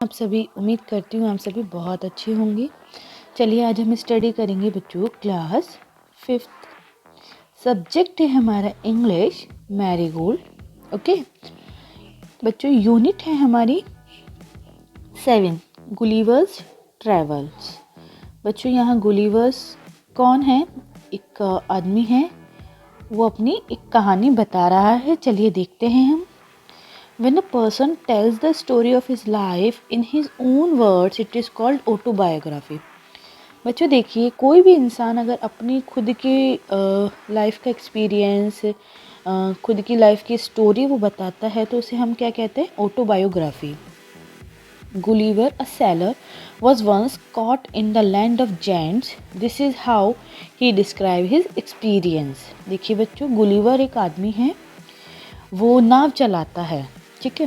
आप सभी उम्मीद करती हूँ आप सभी बहुत अच्छे होंगे। चलिए आज हम स्टडी करेंगे बच्चों क्लास 5th। सब्जेक्ट है हमारा इंग्लिश मैरीगोल्ड। ओके बच्चों, यूनिट है हमारी 7 गुलिवर्स ट्रेवल्स। बच्चों यहाँ गुलिवर्स कौन है? एक आदमी है, वो अपनी एक कहानी बता रहा है। चलिए देखते हैं हम। When a person tells the story of his life in his own words, it is called autobiography। बच्चों देखिए, कोई भी इंसान अगर अपनी खुद की लाइफ का एक्सपीरियंस, खुद की लाइफ की स्टोरी वो बताता है तो उसे हम क्या कहते हैं? Autobiography. Gulliver a seller was once caught in the land of giants। This is how he described his experience। देखिए बच्चों, गुलिवर एक आदमी है, वो नाव चलाता है, ठीक है।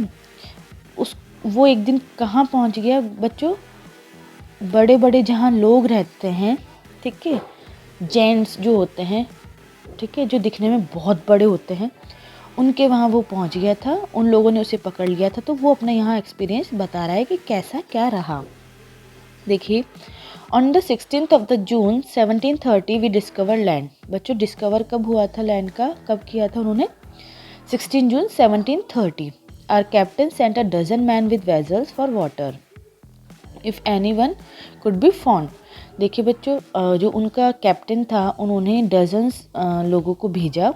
वो एक दिन कहाँ पहुँच गया बच्चों? बड़े बड़े जहाँ लोग रहते हैं, ठीक है, जेंट्स जो होते हैं, ठीक है, जो दिखने में बहुत बड़े होते हैं, उनके वहाँ वो पहुँच गया था। उन लोगों ने उसे पकड़ लिया था, तो वो अपना यहाँ एक्सपीरियंस बता रहा है कि कैसा क्या रहा। देखिए, on the 16th of the June 1730 we discover land. बच्चों डिस्कवर कब हुआ था लैंड का? कब किया था उन्होंने? 16 जून 1730। Our captain sent a dozen men with vessels for water if anyone could be found। देखिए बच्चों, जो उनका कैप्टन था उन्होंने डजन्स लोगों को भेजा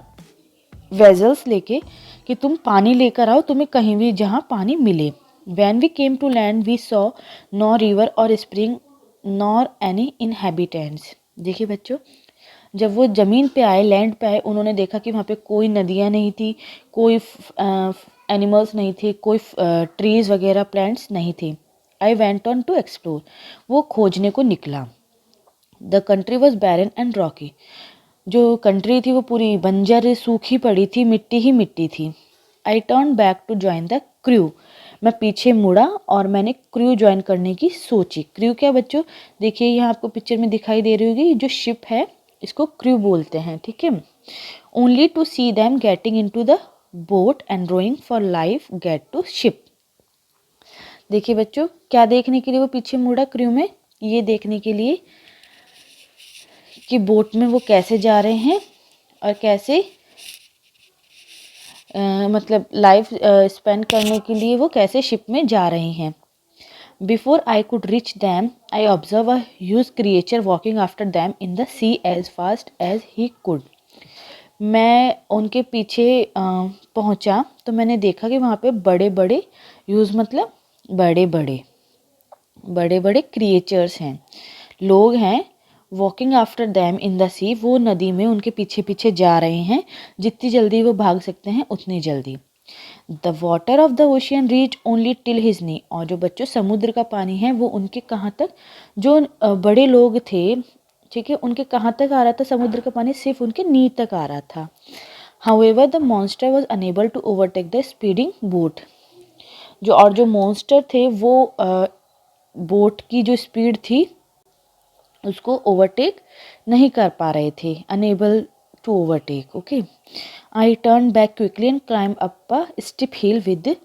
वेजल्स लेके कि तुम पानी लेकर आओ, तुम्हें कहीं भी जहाँ पानी मिले। When we came to land we saw no river or spring nor any inhabitants। देखिए बच्चों, जब वो ज़मीन पे आए, लैंड पे आए, उन्होंने देखा कि वहाँ पे कोई नदियाँ नहीं थी, कोई एनिमल्स नहीं थे, कोई ट्रीज़ वगैरह प्लांट्स नहीं थे। I went on to explore. वो खोजने को निकला। The country was barren and rocky. जो कंट्री थी वो पूरी बंजर सूखी पड़ी थी, मिट्टी ही मिट्टी थी। I turn back to join the crew. मैं पीछे मुड़ा और मैंने क्रू ज्वाइन करने की सोची। क्रू क्या बच्चों? देखिए यहाँ आपको पिक्चर में दिखाई दे रही होगी, जो शिप है इसको क्रू बोलते हैं, ठीक है। Only to see them getting into the boat and rowing for life get to ship. देखिए बच्चों, क्या देखने के लिए वो पीछे मुड़ा क्रू में? ये देखने के लिए कि बोट में वो कैसे जा रहे हैं और कैसे मतलब लाइफ स्पेंड करने के लिए वो कैसे शिप में जा रहे हैं। Before I could reach them I observe a huge creature walking after them in the sea as fast as he could. मैं उनके पीछे पहुंचा तो मैंने देखा कि वहाँ पे बड़े बड़े ह्यूज मतलब बड़े बड़े बड़े बड़े क्रिएचर्स हैं, लोग हैं। Walking after them in the sea, वो नदी में उनके पीछे पीछे जा रहे हैं। जितनी जल्दी वो भाग सकते हैं उतनी जल्दी। The water of the ocean reach only till his knee. और जो बच्चों समुद्र का पानी है वो उनके कहाँ तक, जो बड़े लोग थे, ठीक है, उनके कहाँ तक आ रहा था समुद्र का पानी? सिर्फ उनके नी तक आ रहा था। However the monster was unable to overtake the speeding boat. जो मॉन्स्टर थे वो बोट की जो स्पीड थी उसको ओवरटेक नहीं कर पा रहे थे, unable to overtake. Okay, I turn back quickly and climb up a steep hill with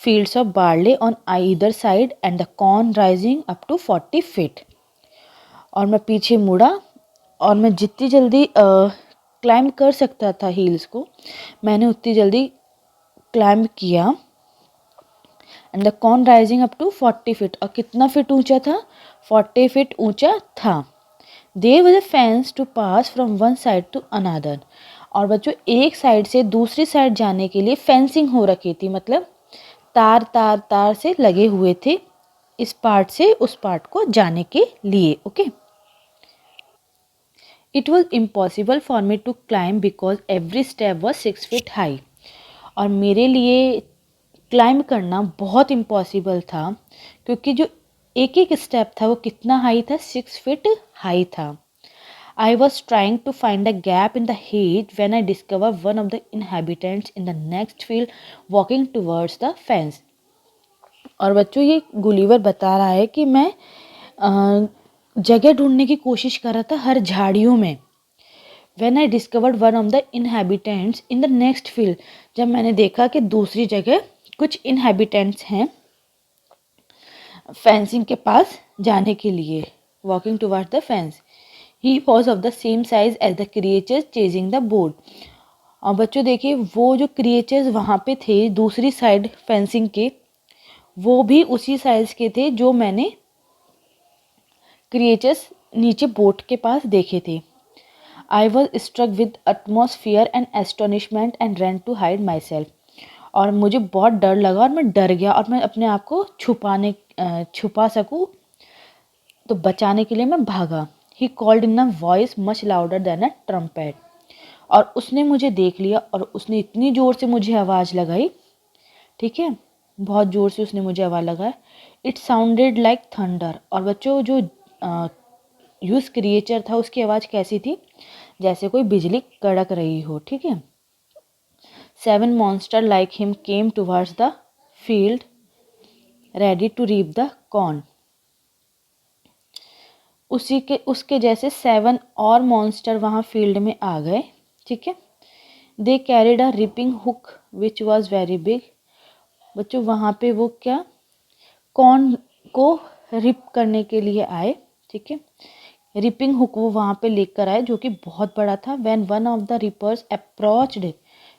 fields of barley on either side and the corn rising up to 40 feet। और मैं पीछे मुड़ा और मैं जितनी जल्दी क्लाइंब कर सकता था हील्स को, मैंने उतनी जल्दी क्लाइंब किया। And the corn rising up to 40 feet. और कितना फिट ऊंचा था? 40 फीट ऊंचा था। There was a fence to pass from one side to another. और बच्चों एक साइड से दूसरी साइड जाने के लिए फेंसिंग हो रखी थी, मतलब तार तार तार से लगे हुए थे इस पार्ट से उस पार्ट को जाने के लिए। Okay, it was impossible for me to climb because every step was 6 feet high. और मेरे लिए क्लाइंब करना बहुत इम्पॉसिबल था क्योंकि जो एक एक स्टेप था वो कितना हाई था? 6 फीट हाई था। I was trying to find a gap in the heat when I discovered one of the inhabitants in the next field walking towards the fence। और बच्चों ये गुलिवर बता रहा है कि मैं जगह ढूंढने की कोशिश कर रहा था हर झाड़ियों में। When I discovered one of the inhabitants in the next field, जब मैंने देखा कि दूसरी जगह कुछ inhabitants हैं फेंसिंग के पास जाने के लिए, walking toward the fence. He was of the same size as the creatures chasing the board. और बच्चों देखिए, वो जो क्रिएचर्स वहाँ पे थे दूसरी साइड फेंसिंग के, वो भी उसी साइज के थे जो मैंने क्रिएचर्स नीचे बोट के पास देखे थे। I was struck with atmosphere and astonishment and ran to hide myself. और मुझे बहुत डर लगा और मैं डर गया और मैं अपने आप को छुपा सकूँ तो बचाने के लिए मैं भागा। He called in a voice much louder than a trumpet. और उसने मुझे देख लिया और उसने इतनी ज़ोर से मुझे आवाज़ लगाई, ठीक है, बहुत ज़ोर से उसने मुझे आवाज़ लगाई। It sounded like thunder. और बच्चों जो यूज क्रिएचर था उसकी आवाज़ कैसी थी, जैसे कोई बिजली कड़क रही हो, ठीक है। 7 monster like him came towards the field ready to reap the corn. उसके जैसे 7 और मॉन्स्टर वहाँ फील्ड में आ गए, ठीक है। दे carried a ripping hook which was very big. बच्चों वहाँ पे वो क्या कॉर्न को रिप करने के लिए आए, ठीक है। रिपिंग हुक वो वहाँ पे लेकर आए जो कि बहुत बड़ा था। When one of the reapers approached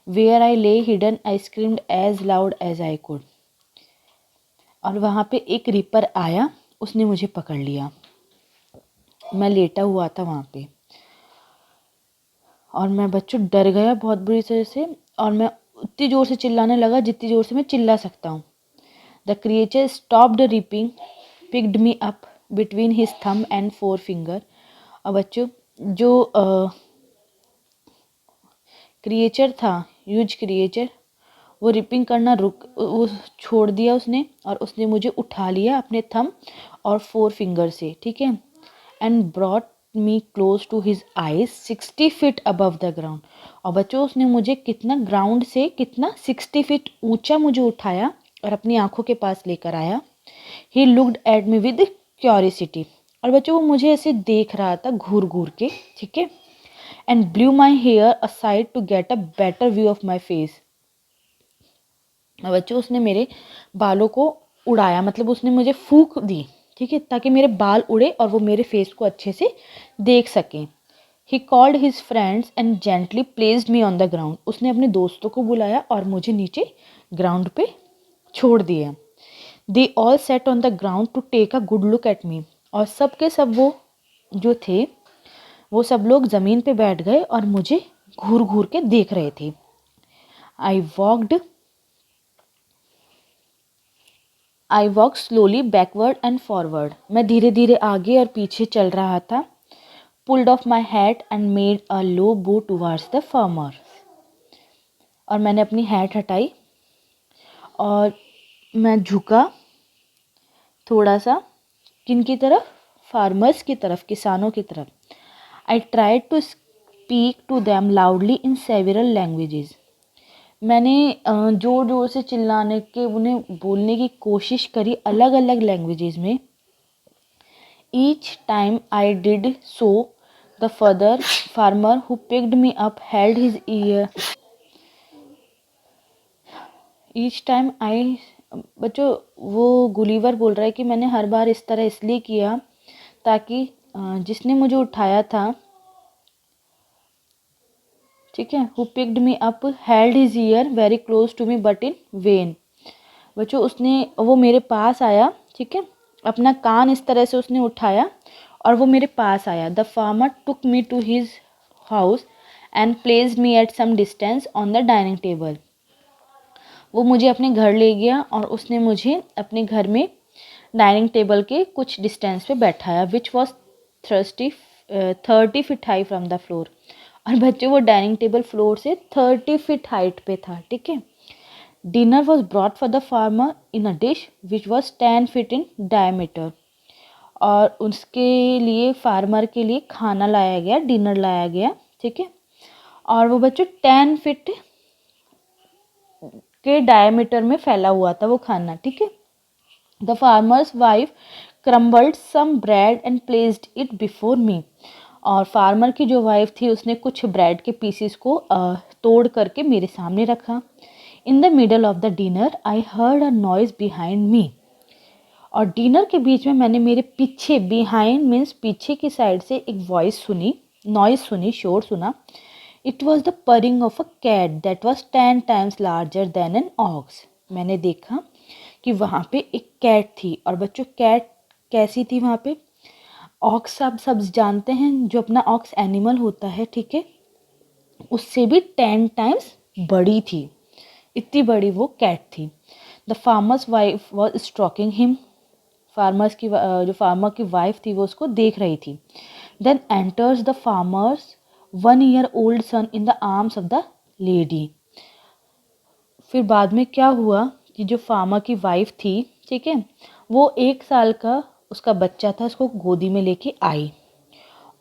where I lay hidden I screamed as loud as I could. और वहाँ पे एक रिपर आया, उसने मुझे पकड़ लिया, मैं लेटा हुआ था वहाँ पे और मैं बच्चों डर गया बहुत बुरी तरह से और मैं उतनी ज़ोर से चिल्लाने लगा जितनी ज़ोर से मैं चिल्ला सकता हूँ। The creature stopped ripping, picked me up between his thumb and 4 finger. और बच्चों जो क्रिएचर था, ह्यूज क्रिएचर, वो रिपिंग करना वो छोड़ दिया उसने और उसने मुझे उठा लिया अपने थंब और 4 फिंगर से, ठीक है। And brought me close to his eyes 60 feet above the ground. और बच्चों उसने मुझे कितना ग्राउंड से कितना 60 फीट ऊंचा मुझे उठाया और अपनी आंखों के पास लेकर आया। He looked at me with curiosity. और बच्चों वो मुझे ऐसे देख रहा था घूर घूर के, ठीक है। And blew my hair aside to get a better view of my face. बच्चों उसने मेरे बालों को उड़ाया, मतलब उसने मुझे फूंक दी, ठीक है, ताकि मेरे बाल उड़े और वो मेरे फेस को अच्छे से देख सकें। He called his friends and gently placed me on the ground. उसने अपने दोस्तों को बुलाया और मुझे नीचे ग्राउंड पे छोड़ दिया। They all sat on the ground to take a good look at me. और सब के सब वो जो थे वो सब लोग ज़मीन पे बैठ गए और मुझे घूर घूर के देख रहे थे। I walk slowly backward and forward. मैं धीरे धीरे आगे और पीछे चल रहा था। Pulled off my hat and made a low bow towards the farmer. और मैंने अपनी हैट हटाई और मैं झुका थोड़ा सा, किन की तरफ, फार्मर्स की तरफ, किसानों की तरफ। I tried to speak to them loudly in several languages. मैंने ज़ोर ज़ोर से चिल्लाने के उन्हें बोलने की कोशिश करी अलग अलग लैंग्वेजेस में। Each time I did so the further farmer who picked me up held his year. Each time I, बच्चों वो गुलीवर बोल रहा है कि मैंने हर बार इस तरह इसलिए किया ताकि जिसने मुझे उठाया था, ठीक है, who picked me up held his ear very close to me but in vain. बच्चों उसने वो मेरे पास आया, ठीक है, अपना कान इस तरह से उसने उठाया और वो मेरे पास आया। The farmer took me to his house and placed me at some distance on the dining table. वो मुझे अपने घर ले गया और उसने मुझे अपने घर में डाइनिंग टेबल के कुछ डिस्टेंस पे बैठाया, which was 30 feet high from the floor. और बच्चों वो डाइनिंग टेबल फ्लोर से 30 फीट हाइट पे था, ठीक है। Dinner was brought for the farmer in a dish which was 10 feet in diameter. और उसके लिए फार्मर के लिए खाना लाया गया, डिनर लाया गया, ठीक है। और वो बच्चों 10 फीट के डायमीटर में फैला हुआ था वो खाना, ठीक है। The farmer's wife crumbled some bread and placed it before me. और फार्मर की जो वाइफ थी उसने कुछ ब्रेड के पीसेस को तोड़ करके मेरे सामने रखा। In the middle of the dinner I heard a noise behind me. और डिनर के बीच में मैंने मेरे पीछे, बिहाइंड मीन्स पीछे की साइड से एक वॉइस सुनी, नॉइज सुनी, शोर सुना। It was the purring of a cat that was 10 times larger than an ox. मैंने देखा कि वहाँ पे एक कैट थी। और बच्चों कैट कैसी थी वहाँ पे? ऑक्स आप सब जानते हैं, जो अपना ऑक्स एनिमल होता है, ठीक है, उससे भी 10 टाइम्स बड़ी थी। इतनी बड़ी वो कैट थी। The farmer's wife was stroking him. Farmers की जो फार्मर की वाइफ थी वो उसको देख रही थी। Then enters the farmer's 1 year old son in the arms of the lady. फिर बाद में क्या हुआ कि जो फार्मर की वाइफ थी, ठीक है, वो 1 साल का उसका बच्चा था, उसको गोदी में लेके आई।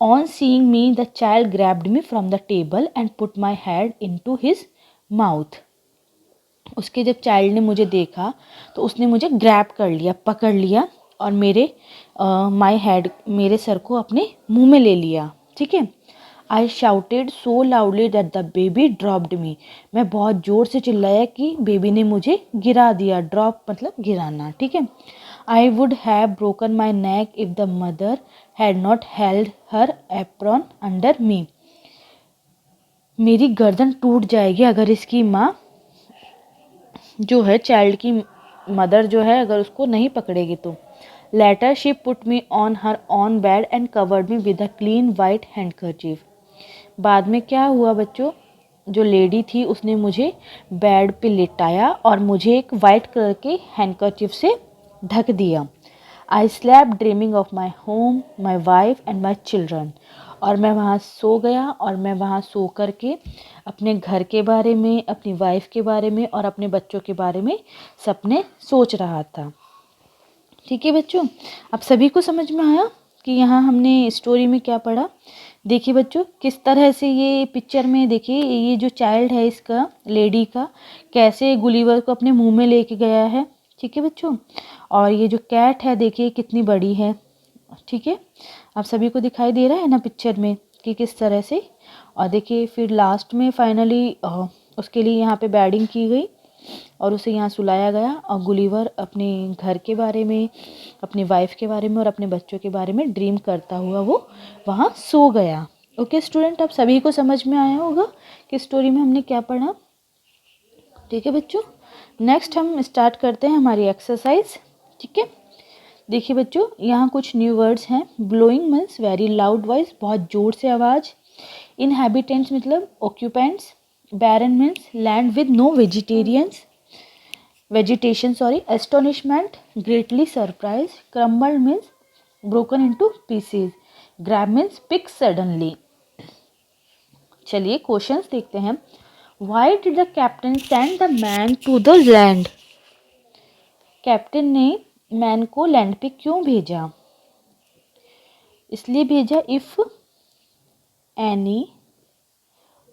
On seeing me the child grabbed me from the table and put my head into his mouth. उसके जब चाइल्ड ने मुझे देखा तो उसने मुझे ग्रैब कर लिया, पकड़ लिया, और मेरे माई हेड, मेरे सर को अपने मुंह में ले लिया, ठीक है। I shouted so loudly that the baby dropped मी। मैं बहुत ज़ोर से चिल्लाया कि बेबी ने मुझे गिरा दिया। ड्रॉप मतलब गिराना, ठीक है। I would have broken my neck if the mother had not held her apron under मी। मेरी गर्दन टूट जाएगी अगर इसकी माँ जो है, चाइल्ड की मदर जो है, अगर उसको नहीं पकड़ेगी तो। Later she put me on her on bed and covered me with a clean white handkerchief. बाद में क्या हुआ बच्चों, जो लेडी थी उसने मुझे बेड पे लिटाया और मुझे एक वाइट कलर के हैंडकरचीफ से ढक दिया। I slap dreaming of my home, my wife and my children. और मैं वहाँ सो गया, और मैं वहाँ सो कर के अपने घर के बारे में, अपनी वाइफ के बारे में और अपने बच्चों के बारे में सपने सोच रहा था। ठीक है बच्चों, अब सभी को समझ में आया कि यहाँ हमने स्टोरी में क्या पढ़ा। देखिए बच्चों, किस तरह से ये पिक्चर में, देखिए ये जो चाइल्ड है इसका, लेडी का, कैसे गुलिवर को अपने मुंह में लेके गया है, ठीक है बच्चों। और ये जो कैट है देखिए कितनी बड़ी है, ठीक है। आप सभी को दिखाई दे रहा है ना पिक्चर में कि किस तरह से। और देखिए फिर लास्ट में फाइनली उसके लिए यहाँ पे बेडिंग की गई और उसे यहाँ सुलाया गया, और गुलिवर अपने घर के बारे में, अपनी वाइफ के बारे में और अपने बच्चों के बारे में ड्रीम करता हुआ वो वहाँ सो गया। ओके स्टूडेंट, आप सभी को समझ में आया होगा कि स्टोरी में हमने क्या पढ़ा। ठीक है बच्चों, नेक्स्ट हम स्टार्ट करते हैं हमारी एक्सरसाइज, ठीक है। देखिए बच्चों, यहाँ कुछ न्यू वर्ड्स हैं। Blowing means very loud voice, बहुत ज़ोर से आवाज़। इनहैबिटेंट्स मतलब occupants. Barren means land with no vegetation. Astonishment, greatly surprised. Crumbled means broken into pieces. Grab means pick suddenly. चलिए क्वेश्चंस देखते हैं। Why did the captain send the man to the land? Captain ने man को land पे क्यों भेजा? इसलिए भेजा if any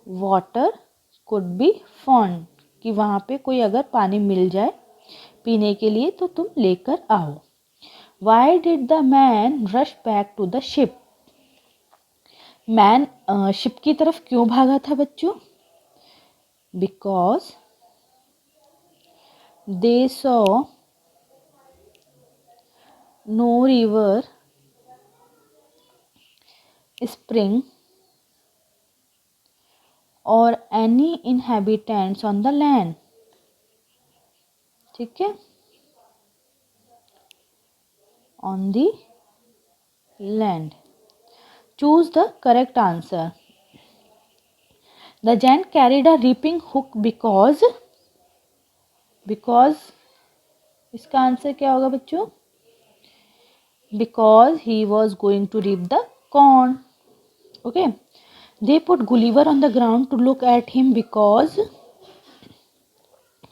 water could be found, कि वहाँ पे कोई अगर पानी मिल जाए पीने के लिए तो तुम लेकर आओ। Why did the man rush back to the ship? Man ship की तरफ क्यों भागा था बच्चों? Because they saw no river, spring or any inhabitants on the land. ठीक है, on the land. Choose the correct answer. The giant carried a reaping hook because इसका answer क्या होगा बच्चों? Because he was going to reap the corn. Okay. They put Gulliver on the ground to look at him because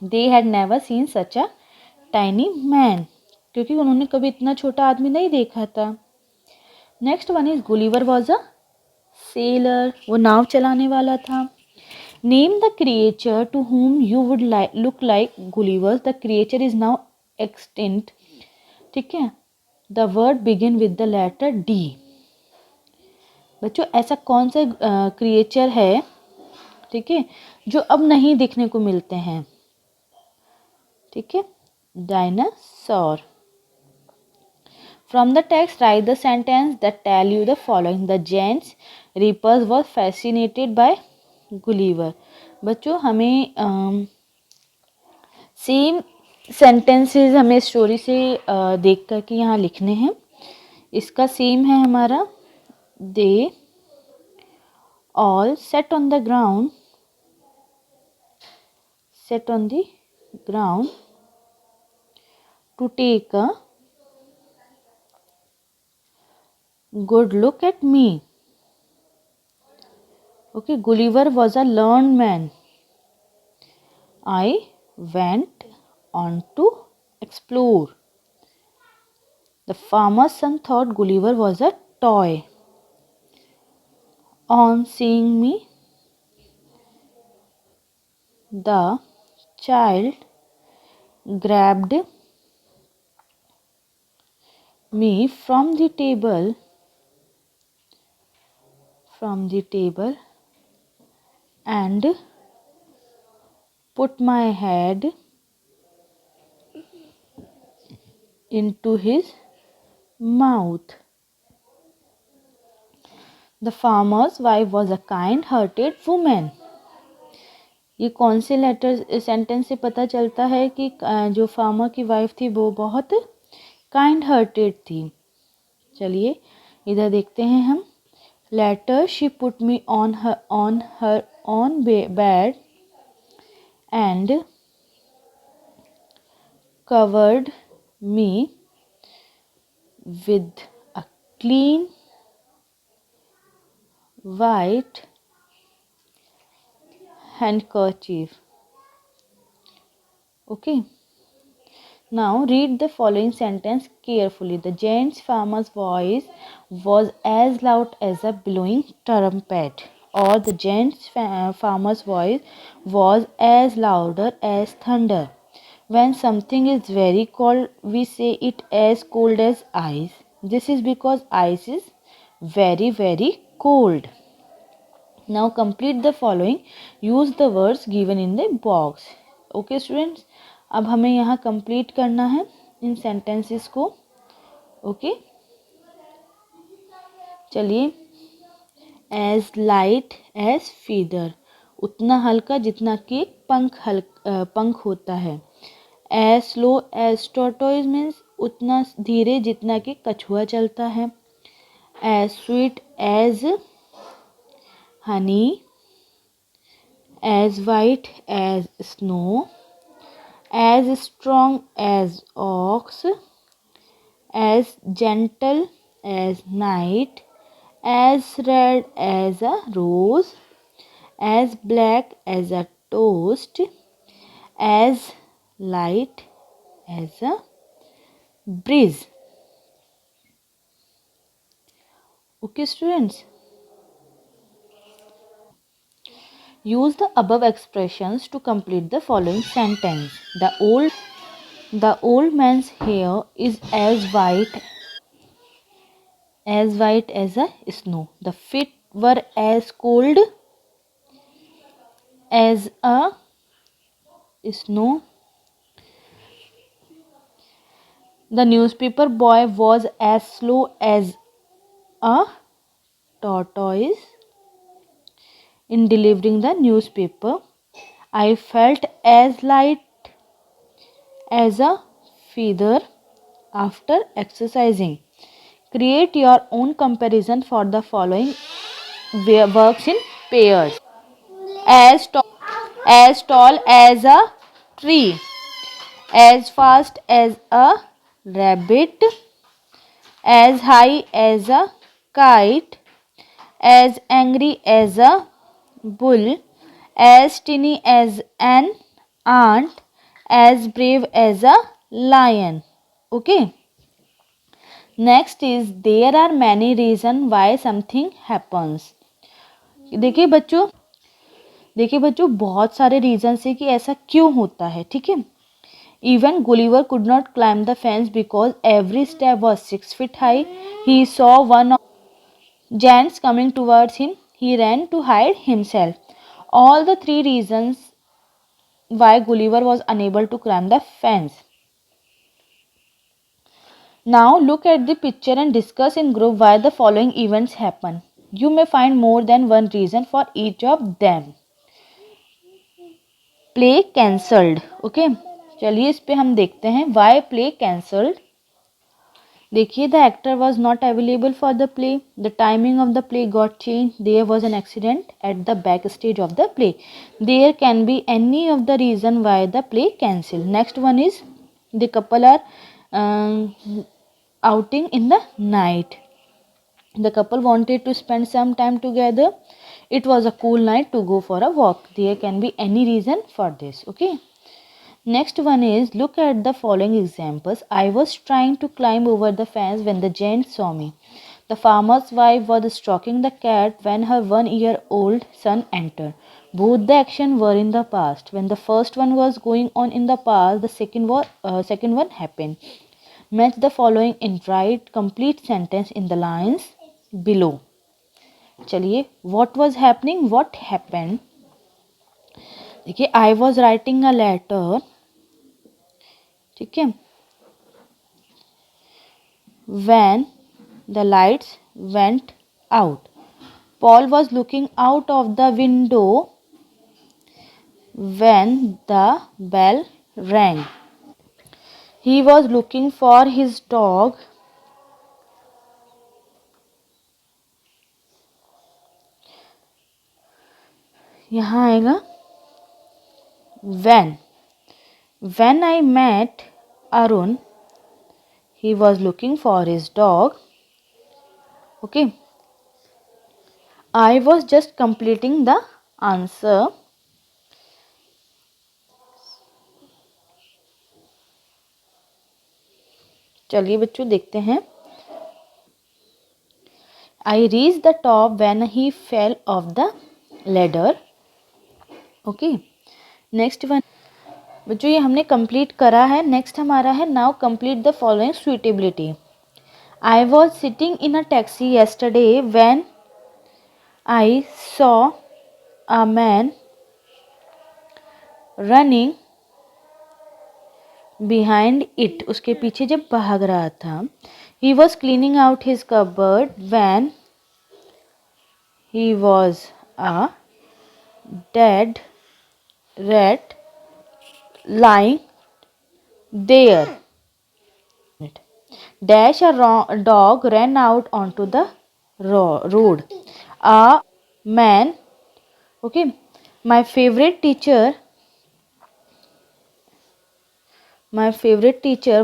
they had never seen such a tiny man. क्योंकि उन्होंने कभी इतना छोटा आदमी नहीं देखा था। Next one is Gulliver was a sailor, वो नाव चलाने वाला था। Name the creature to whom you would look like Gulliver. The creature is now extinct. ठीक है, the word begin with the letter D. बच्चों ऐसा कौन सा क्रिएचर है, ठीक है, जो अब नहीं देखने को मिलते हैं? ठीक है, dinosaur. From the text, write the sentence that tell you the following. The giants reapers were fascinated by Gulliver. बच्चों हमें सेम सेंटेंसेस हमें स्टोरी से देख कर के यहाँ लिखने हैं. इसका सेम है हमारा. दे all sat on the ground to take a good look at me. Okay, Gulliver was a learned man. I went on to explore. The farmer's son thought Gulliver was a toy. On seeing me, the child grabbed me from the table and put my head into his mouth. The farmer's wife was a kind-hearted woman. ये कौन से letter sentence से पता चलता है कि जो farmer की वाइफ थी वो बहुत काइंड हार्टेड थी. चलिए इधर देखते हैं हम. Later she put me on her on bed and covered me with a clean white handkerchief. Okay, now read the following sentence carefully. The giant farmer's voice was as loud as a blowing trumpet, or the giant farmer's voice was as louder as thunder. When something is very cold, we say it as cold as ice. This is because ice is very, very cold. Now complete the following. Use the words given in the box. Okay students, अब हमें यहाँ complete करना है इन sentences को. Okay, चलिए. As light as feather, उतना हल्का जितना कि पंख होता है. As slow as tortoise means उतना धीरे जितना कि कछुआ चलता है. As sweet as honey, as white as snow, as strong as ox, as gentle as night, as red as a rose, as black as a toast, as light as a breeze. Okay students, use the above expressions to complete the following sentence. The old man's hair is as white as a snow. The feet were as cold as a snow. The newspaper boy was as slow as a tortoise in delivering the newspaper. I felt as light as a feather after exercising. Create your own comparison for the following works in pairs. As tall as a tree, as fast as a rabbit, as high as a kite, as angry as a bull, as tiny as an ant, as brave as a lion. Okay. Next is there are many reasons why something happens. देखिए बच्चों बहुत सारे reason है कि ऐसा क्यों होता है. ठीक है. Even Gulliver could not climb the fence because every step was 6 feet high. He saw one of the giants coming towards him. He ran to hide himself. All the three reasons why Gulliver was unable to climb the fence. Now look at the picture and discuss in group why the following events happen. You may find more than one reason for each of them. Play cancelled, okay चलिए इस पे हम देखते हैं why play cancelled. देखिए the actor was not available for the play, the timing of the play got change, there was an accident at the backstage of the play. There can be any of the reason why the play cancel. Next one is the couple are outing in the night. The couple wanted to spend some time together. It was a cool night to go for a walk. There can be any reason for this. Okay. Next one is look at the following examples. I was trying to climb over the fence when the giant saw me. The farmer's wife was stroking the cat when her 1-year-old son entered. Both the action were in the past. When the first one was going on in the past, the second one happened. Match the following in write complete sentence in the lines below. चलिए what was happening, what happened. देखिए I was writing a letter, ठीक है, when the lights went out. Paul was looking out of the window when the bell rang. He was looking for his dog यहाँ आएगा when I met Arun, he was looking for his dog. Okay, I was just completing the answer. चलिए बच्चों देखते हैं. I reached the top when he fell off the ladder. Okay next one बच्चों ये हमने complete करा है. Next हमारा है now complete the following suitability. I was sitting in a taxi yesterday when I saw a man running behind it. उसके पीछे जब भाग रहा था. He was cleaning out his cupboard when he was a dead rat lying there. Dash a dog ran out onto the road. A man, okay, my favorite teacher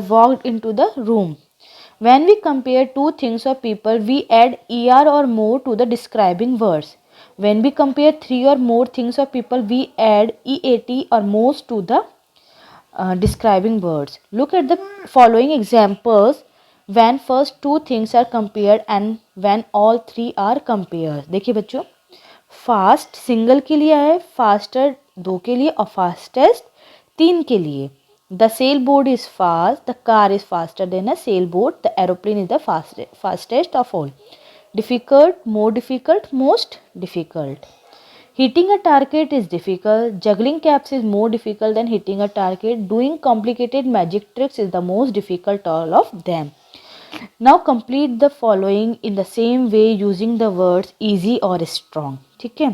walked into the room. When we compare two things or people, we add er or more to the describing words. When we compare three or more things or people, we add eat or most to the describing words. Look at the following examples when first two things are compared and when all three are compared. देखिए बच्चों fast single के लिए है, faster दो के लिए और fastest तीन के लिए. The sailboat is fast, the car is faster than a sailboat, the aeroplane is the fastest of all. Difficult, more difficult, most difficult. Hitting a target is difficult, juggling caps is more difficult than hitting a target, doing complicated magic tricks is the most difficult all of them. Now complete the following in the same way using the words easy or strong. ठीक है.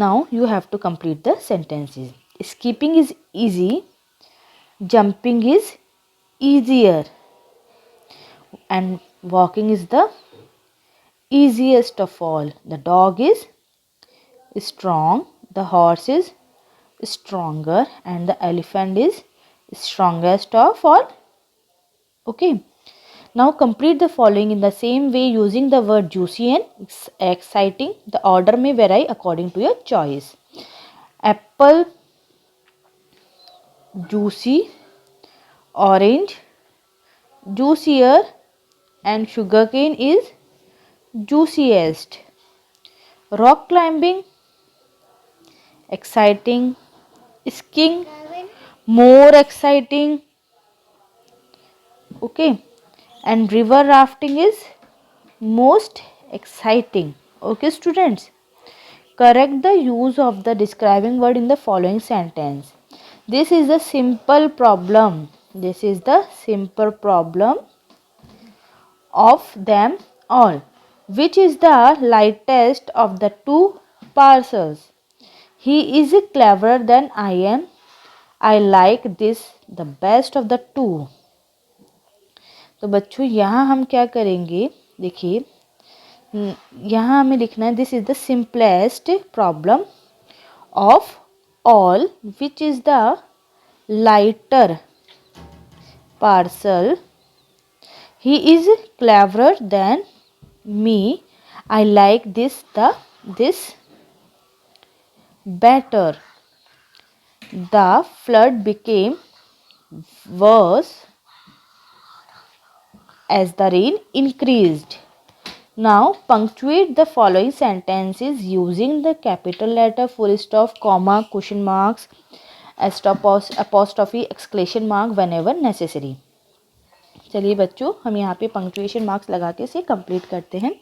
Now you have to complete the sentences. Skipping is easy, jumping is easier, and walking is the easiest of all. The dog is strong, the horse is stronger, and the elephant is strongest of all. Okay. Now complete the following in the same way using the word juicy and exciting. The order may vary according to your choice. Apple, juicy, orange, juicier, and sugarcane is juiciest. Rock climbing, exciting. Skiing, more exciting. Okay. And river rafting is most exciting. Okay students, correct the use of the describing word in the following sentence. This is a simple problem. This is the simple problem of them all. Which is the lightest of the two parcels? He is cleverer than I am. I like this the best of the two. तो बच्चों यहाँ हम क्या करेंगे, देखिए यहाँ हमें लिखना है this is the simplest problem of all which is the lighter parcel. He is cleverer than me. I like this better. The flood became worse as the rain increased. Now punctuate the following sentences using the capital letter, full stop, comma, question marks, apostrophe, exclamation mark whenever necessary. चलिए बच्चों हम यहाँ पे punctuation marks लगा के इसे complete करते हैं.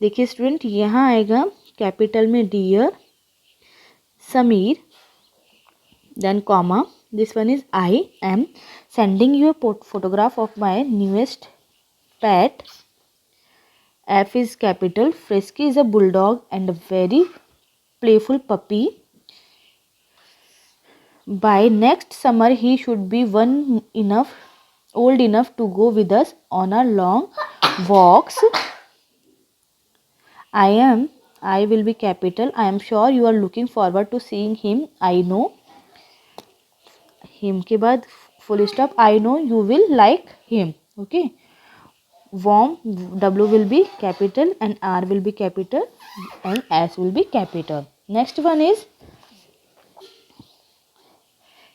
देखिए स्टूडेंट यहाँ आएगा कैपिटल में dear Sameer, then comma, this one is I am sending you a photograph of my newest pet. F is capital. Frisky is a bulldog and a very playful puppy. By next summer he should be old enough to go with us on our long walks. I will be capital. I am sure you are looking forward to seeing him. I know. Him के बाद full stop. I know you will like him. Okay. Warm, W will be capital and R will be capital and S will be capital. Next one is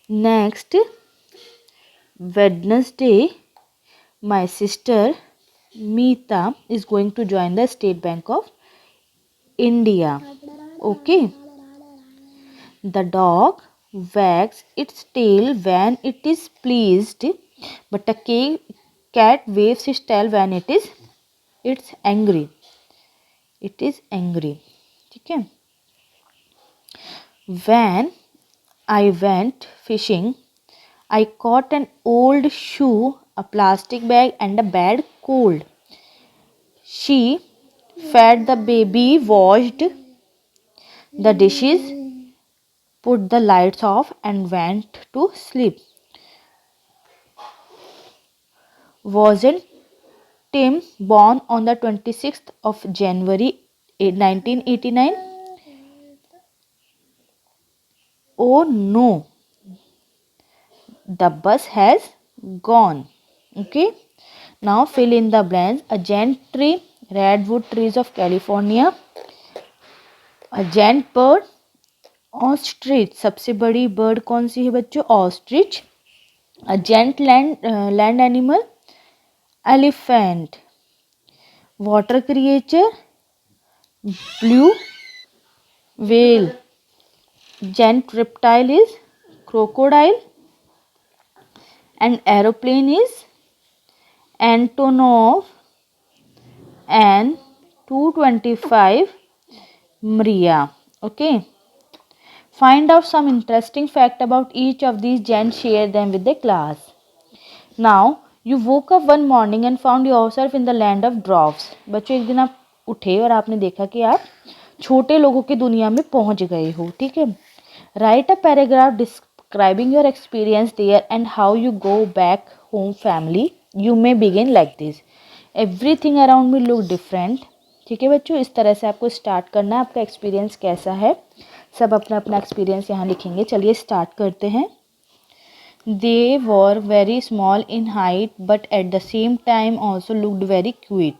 next Wednesday my sister Meeta is going to join the State Bank of India. Okay. The dog wags its tail when it is pleased, but a cat waves its tail when it's angry. It is angry. ठीक है. When I went fishing, I caught an old shoe, a plastic bag and a bad cold. She fed the baby, washed the dishes, put the lights off and went to sleep. Wasn't Tim born on the 26th of January 1989? Oh no, the bus has gone. Okay, now fill in the blanks. A giant tree, redwood trees of California. A giant bird, ostrich. सबसे बड़ी bird कौन सी है बच्चों? Ostrich. A giant land animal, elephant. Water creature, blue whale. Giant reptile is crocodile. And aeroplane is Antonov and 225 Maria. Okay. Find out some interesting fact about each of these and share them with the class. Now you woke up one morning and found yourself in the land of dwarfs. बच्चों एक दिन आप उठे और आपने देखा कि आप छोटे लोगों की दुनिया में पहुंच गए हो. ठीक है. Write a paragraph describing your experience there and how you go back home family. You may begin like this. Everything around me look different. ठीक है बच्चों, इस तरह से आपको स्टार्ट करना है. आपका एक्सपीरियंस कैसा है, सब अपना अपना एक्सपीरियंस यहाँ लिखेंगे. चलिए स्टार्ट करते हैं. They were very small in height but at the same time also looked very cute.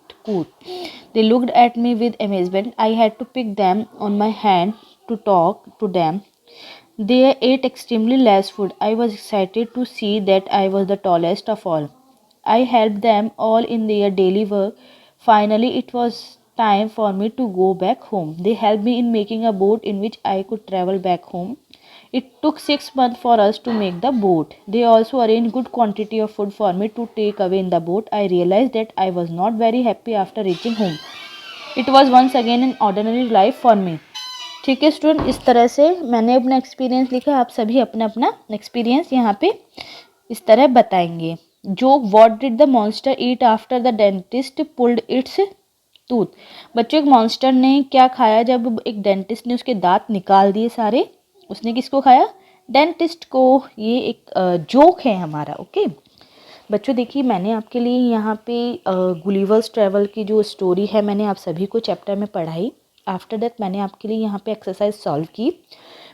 They looked at me with amazement. I had to pick them on my hand to talk to them. They ate extremely less food. I was excited to see that I was the tallest of all. I helped them all in their daily work. Finally, it was time for me to go back home. They helped me in making a boat in which I could travel back home. It took 6 months for us to make the boat. They also arranged good quantity of food for me to take away in the boat. I realized that I was not very happy after reaching home. It was once again an ordinary life for me. ठीक है student, इस तरह से मैंने अपना experience लिखा. आप सभी अपना अपना एक्सपीरियंस यहाँ पे इस तरह बताएंगे। Joke, what did the monster eat after the dentist pulled it's tooth. बच्चों, एक मॉन्स्टर ने क्या खाया जब एक डेंटिस्ट ने उसके दांत निकाल दिए सारे। उसने किसको खाया? डेंटिस्ट को। ये एक जोक है हमारा। ओके बच्चों, देखिए मैंने आपके लिए यहाँ पे गुलिवर्स ट्रैवल की जो स्टोरी है मैंने आप सभी को चैप्टर में पढ़ाई। आफ्टर दैट मैंने आपके लिए यहाँ पे एक्सरसाइज सॉल्व की।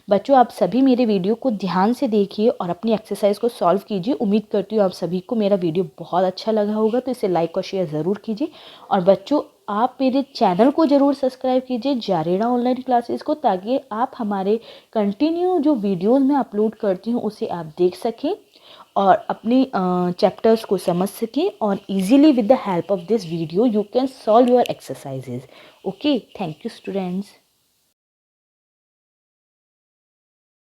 बच्चों, आप सभी मेरे वीडियो को ध्यान से देखिए और अपनी एक्सरसाइज को सॉल्व कीजिए। उम्मीद करती हूँ आप सभी को मेरा वीडियो बहुत अच्छा लगा होगा, तो इसे लाइक और शेयर ज़रूर कीजिए। और बच्चों, आप मेरे चैनल को ज़रूर सब्सक्राइब कीजिए जारेड़ा ऑनलाइन क्लासेस को, ताकि आप हमारे कंटिन्यू जो वीडियोस मैं अपलोड करती हूँ उसे आप देख सकें और अपनी चैप्टर्स को समझ सकें, और easily with the help of this video you can solve your exercises. Okay, thank you students.